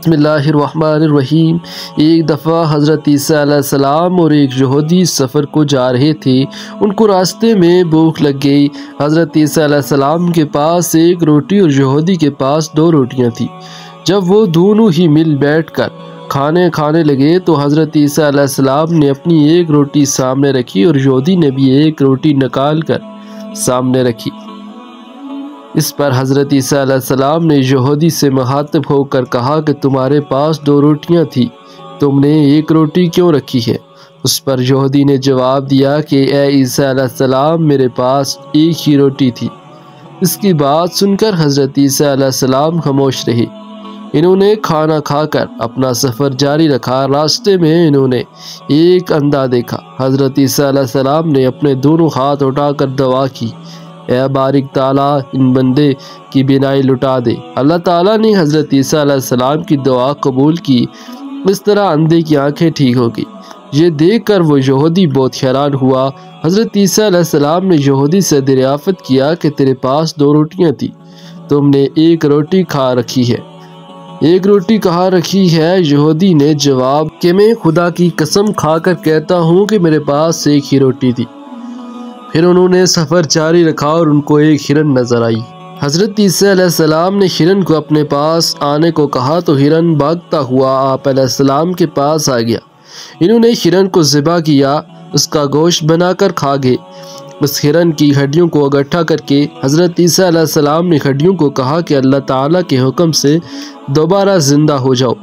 بسم اللہ الرحمن الرحیم۔ ایک دفعہ حضرت عیسیٰ علیہ السلام اور ایک یہودی سفر کو جا رہے تھے۔ ان کو راستے میں بھوک لگ گئی۔ حضرت عیسیٰ علیہ السلام کے پاس ایک روٹی اور یہودی کے پاس 2 روٹیاں تھیں۔ جب وہ دونوں ہی مل بیٹھ کر کھانے لگے تو حضرت عیسیٰ علیہ السلام نے اپنی ایک روٹی سامنے رکھی اور یہودی نے بھی ایک روٹی نکال کر سامنے رکھی۔ اس پر حضرت عیسیٰ علیہ السلام نے یہودی سے مخاطب ہو کر کہا کہ تمہارے پاس 2 روٹیاں تھیں، تم نے ایک روٹی کیوں رکھی ہے؟ اس پر یہودی نے جواب دیا کہ اے عیسیٰ علیہ السلام، میرے پاس ایک ہی روٹی تھی۔ اس کی بات سن کر حضرت عیسیٰ علیہ السلام خاموش رہے۔ انہوں نے کھانا کھا کر اپنا سفر جاری رکھا۔ راستے میں انہوں نے ایک اندھا دیکھا۔ حضرت عیسیٰ علیہ السلام نے اپنے دونوں ہاتھ اٹھا کر دعا کی، اے بارک تعالیٰ، ان بندے کی بینائی لٹا دے۔ اللہ تعالیٰ نے حضرت عیسیٰ علیہ السلام کی دعا قبول کی۔ اس طرح اندھے کی آنکھیں ٹھیک ہو گئی۔ یہ دیکھ کر وہ یہودی بہت حیران ہوا۔ حضرت عیسیٰ علیہ السلام نے یہودی سے دریافت کیا کہ تیرے پاس 2 روٹیاں تھیں، تم نے ایک روٹی کھا رکھی ہے، ایک روٹی کہاں رکھی ہے؟ یہودی نے جواب کہ میں خدا کی قسم کھا کر کہتا ہوں کہ میرے پاس ایک ہی روٹی تھی۔ پھر انہوں نے سفر جاری رکھا اور ان کو ایک ہرن نظر آئی۔ حضرت عیسیٰ علیہ السلام نے ہرن کو اپنے پاس آنے کو کہا تو ہرن بھاگتا ہوا آپ علیہ السلام کے پاس آ گیا۔ انہوں نے ہرن کو ذبح کیا، اس کا گوشت بنا کر کھا گئے۔ اس ہرن کی ہڈیوں کو اکٹھا کر کے حضرت عیسیٰ علیہ السلام نے ہڈیوں کو کہا کہ اللہ تعالیٰ کے حکم سے دوبارہ زندہ ہو جاؤ۔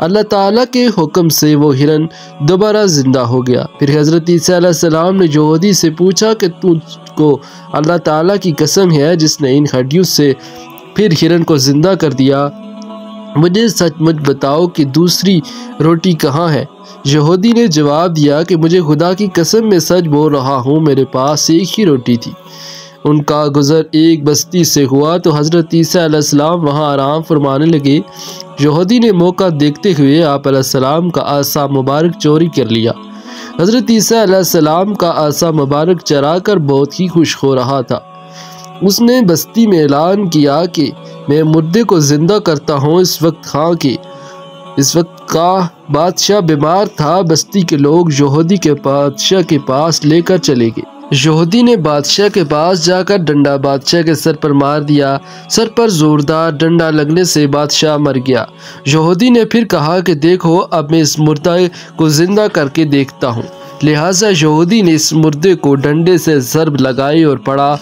اللہ تعالیٰ کے حکم سے وہ ہرن دوبارہ زندہ ہو گیا۔ پھر حضرت عیسیٰ علیہ السلام نے یہودی سے پوچھا کہ تجھ کو اللہ تعالیٰ کی قسم ہے جس نے ان ہڈیوں سے پھر ہرن کو زندہ کر دیا، مجھے سچ مچ بتاؤ کہ دوسری روٹی کہاں ہے؟ یہودی نے جواب دیا کہ مجھے خدا کی قسم میں سچ بول رہا ہوں، میرے پاس ایک ہی روٹی تھی۔ ان کا گزر ایک بستی سے ہوا تو حضرت عیسیٰ علیہ السلام وہاں آرام فرمانے لگے۔ یہودی نے موقع دیکھتے ہوئے آپ علیہ السلام کا عصا مبارک چوری کر لیا۔ حضرت عیسیٰ علیہ السلام کا عصا مبارک چرا کر بہت ہی خوش ہو رہا تھا۔ اس نے بستی میں اعلان کیا کہ میں مردے کو زندہ کرتا ہوں۔ اس وقت کا بادشاہ بیمار تھا۔ بستی کے لوگ یہودی کے بادشاہ کے پاس لے کر چلے گئے۔ یہودی نے بادشاہ کے پاس جا کر ڈنڈا بادشاہ کے سر پر مار دیا۔ سر پر زوردار ڈنڈا لگنے سے بادشاہ مر گیا۔ یہودی نے پھر کہا کہ دیکھو، اب میں اس مردے کو زندہ کر کے دیکھتا ہوں۔ لہٰذا یہودی نے اس مردے کو ڈنڈے سے ضرب لگائی اور پڑھا،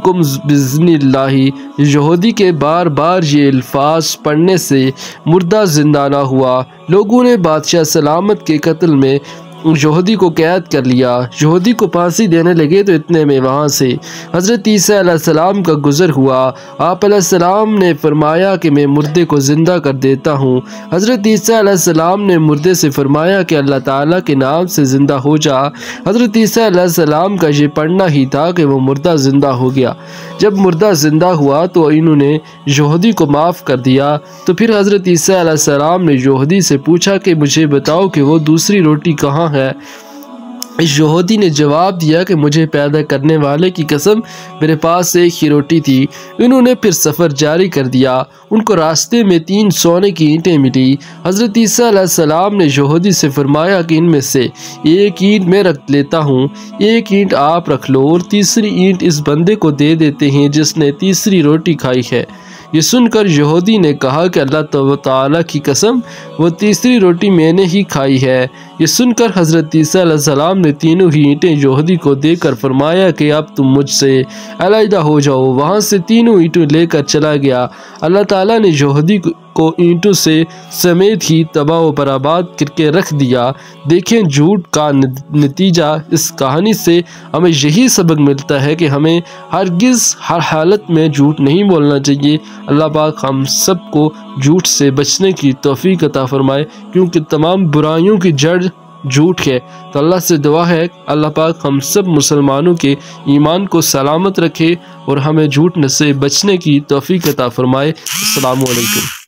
قم بإذن اللہ۔ یہودی کے بار بار یہ الفاظ پڑھنے سے مردہ زندہ نہ ہوا۔ لوگوں نے بادشاہ سلامت کے قتل میں یہودی کو قید کر لیا۔ یہودی کو پھانسی دینے لگے تو اتنے میں وہاں سے حضرت عیسیٰ علیہ السلام کا گزر ہوا۔ آپ علیہ السلام نے فرمایا کہ میں مردے کو زندہ کر دیتا ہوں۔ حضرت عیسیٰ علیہ السلام نے مردے سے فرمایا کہ اللہ تعالیٰ کے نام سے زندہ ہو جا۔ حضرت عیسیٰ علیہ السلام کا یہ پڑھنا ہی تھا کہ وہ مردہ زندہ ہو گیا۔ جب مردہ زندہ ہوا تو انہوں نے یہودی کو معاف کر دیا۔ تو پھر حضرت عیسیٰ علیہ السلام نے یہودی سے پوچھا کہ مجھے بتاؤ کہ وہ دوسری روٹی کہاں ہے؟ یہودی نے جواب دیا کہ مجھے پیدا کرنے والے کی قسم، میرے پاس ایک ہی روٹی تھی۔ انہوں نے پھر سفر جاری کر دیا۔ ان کو راستے میں 3 سونے کی اینٹیں ملی۔ حضرت عیسیٰ علیہ السلام نے یہودی سے فرمایا کہ ان میں سے ایک اینٹ میں رکھ لیتا ہوں، ایک اینٹ آپ رکھ لو اور تیسری اینٹ اس بندے کو دے دیتے ہیں جس نے تیسری روٹی کھائی ہے۔ یہ سن کر یہودی نے کہا کہ اللہ تعالیٰ کی قسم، وہ تیسری روٹی میں نے ہی کھائی ہے۔ یہ سن کر حضرت عیسیٰ علیہ السلام نے تینوں ہی اینٹیں یہودی کو دے کر فرمایا کہ اب تم مجھ سے علیحدہ ہو جاؤ۔ وہاں سے تینوں اینٹیں لے کر چلا گیا۔ اللہ تعالیٰ نے یہودی کو اینٹوں سے سمیت ہی تباہ و برباد کر کے رکھ دیا۔ دیکھیں، جھوٹ کا نتیجہ اس کہانی سے ہمیں یہی سبق ملتا ہے کہ ہمیں ہرگز ہر حالت میں جھوٹ نہیں بولنا چاہیے۔ اللہ پاک ہم سب کو جھوٹ سے بچنے کی توفیق عطا فرمائے، کیونکہ تمام برائیوں کی جڑ جھوٹ ہے۔ تو اللہ سے دعا ہے اللہ پاک ہم سب مسلمانوں کے ایمان کو سلامت رکھے اور ہمیں جھوٹ سے بچنے کی توفیق عطا فرمائے۔ السلام علیکم۔